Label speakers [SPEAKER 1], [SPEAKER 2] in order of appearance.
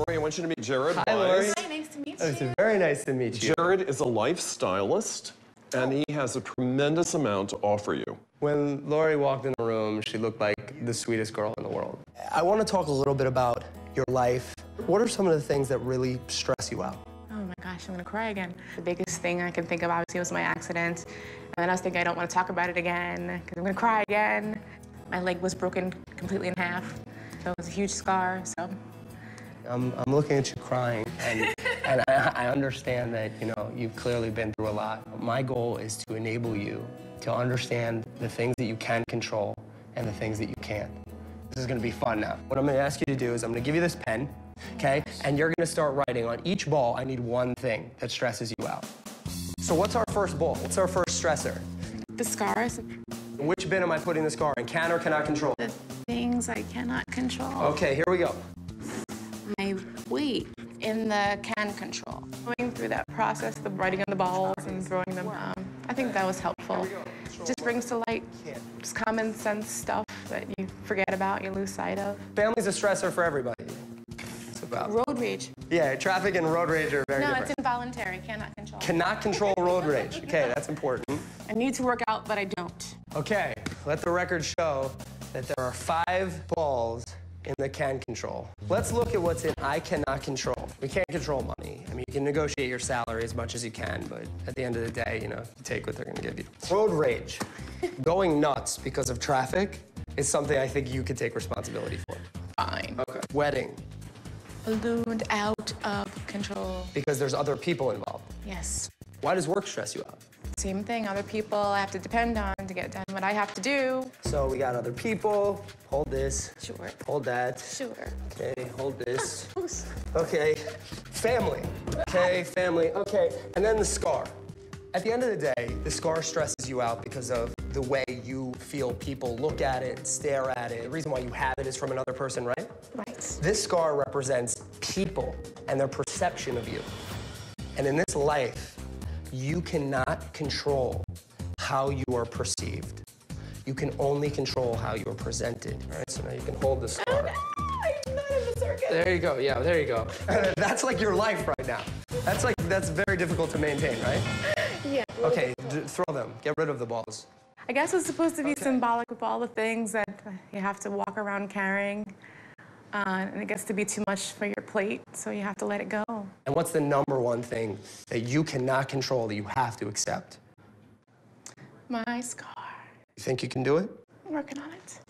[SPEAKER 1] Lori, I want you to meet Jared.
[SPEAKER 2] Hi, Lori.
[SPEAKER 3] Hi, nice to meet you.
[SPEAKER 2] It's very nice to meet you.
[SPEAKER 1] Jared is a lifestylist, and he has a tremendous amount to offer you.
[SPEAKER 2] When Lori walked in the room, she looked like the sweetest girl in the world. I want to talk a little bit about your life. What are some of the things that really stress you out?
[SPEAKER 3] Oh my gosh, I'm gonna cry again. The biggest thing I can think of, obviously, was my accident. And then I was thinking I don't want to talk about it again, because I'm gonna cry again. My leg was broken completely in half, so it was a huge scar, so.
[SPEAKER 2] I'm looking at you crying, and I understand that, you know, you've clearly been through a lot. My goal is to enable you to understand the things that you can control and the things that you can't. This is gonna be fun now. What I'm gonna ask you to do is I'm gonna give you this pen, okay? And you're gonna start writing on each ball. I need one thing that stresses you out. So what's our first ball? What's our first stressor?
[SPEAKER 3] The scars.
[SPEAKER 2] Which bin am I putting the scar in? Can or cannot control?
[SPEAKER 3] The things I cannot control.
[SPEAKER 2] Okay, here we go.
[SPEAKER 3] My weight in the can control. Going through that process of writing on the balls and throwing them, I think that was helpful. It just brings to light just common sense stuff that you forget about, you lose sight of.
[SPEAKER 2] Family's a stressor for everybody. It's about.
[SPEAKER 3] Road rage.
[SPEAKER 2] Yeah, traffic and road rage are very different.
[SPEAKER 3] No, it's involuntary, cannot control.
[SPEAKER 2] Cannot control road rage. Okay, that's important.
[SPEAKER 3] I need to work out, but I don't.
[SPEAKER 2] Okay, let the record show that there are 5 balls in the can control. Let's look at what's in I cannot control. We can't control money. I mean, you can negotiate your salary as much as you can, but at the end of the day, you know, you take what they're gonna give you. Road rage. Going nuts because of traffic is something I think you could take responsibility for.
[SPEAKER 3] Fine.
[SPEAKER 2] Okay. Wedding.
[SPEAKER 3] Ballooned out of control.
[SPEAKER 2] Because there's other people involved.
[SPEAKER 3] Yes.
[SPEAKER 2] Why does work stress you out?
[SPEAKER 3] Same thing, other people I have to depend on to get done what I have to do.
[SPEAKER 2] So we got other people. Hold this.
[SPEAKER 3] Sure.
[SPEAKER 2] Hold that.
[SPEAKER 3] Sure.
[SPEAKER 2] Okay, hold this. Okay, family. Okay, family. Okay, and then the scar. At the end of the day, the scar stresses you out because of the way you feel people look at it, stare at it. The reason why you have it is from another person, right?
[SPEAKER 3] Right.
[SPEAKER 2] This scar represents people and their perception of you. And in this life, you cannot control how you are perceived. You can only control how you are presented. All right, so now you can hold the scar.
[SPEAKER 3] Oh, no, I'm not in the circus.
[SPEAKER 2] There you go, yeah, there you go. That's like your life right now. That's very difficult to maintain, right?
[SPEAKER 3] Yeah.
[SPEAKER 2] Okay, throw them. Get rid of the balls.
[SPEAKER 3] I guess it's supposed to be symbolic of all the things that you have to walk around carrying. And it gets to be too much for your plate, so you have to let it go.
[SPEAKER 2] And what's the #1 thing that you cannot control that you have to accept?
[SPEAKER 3] My scar.
[SPEAKER 2] You think you can do it?
[SPEAKER 3] I'm working on it.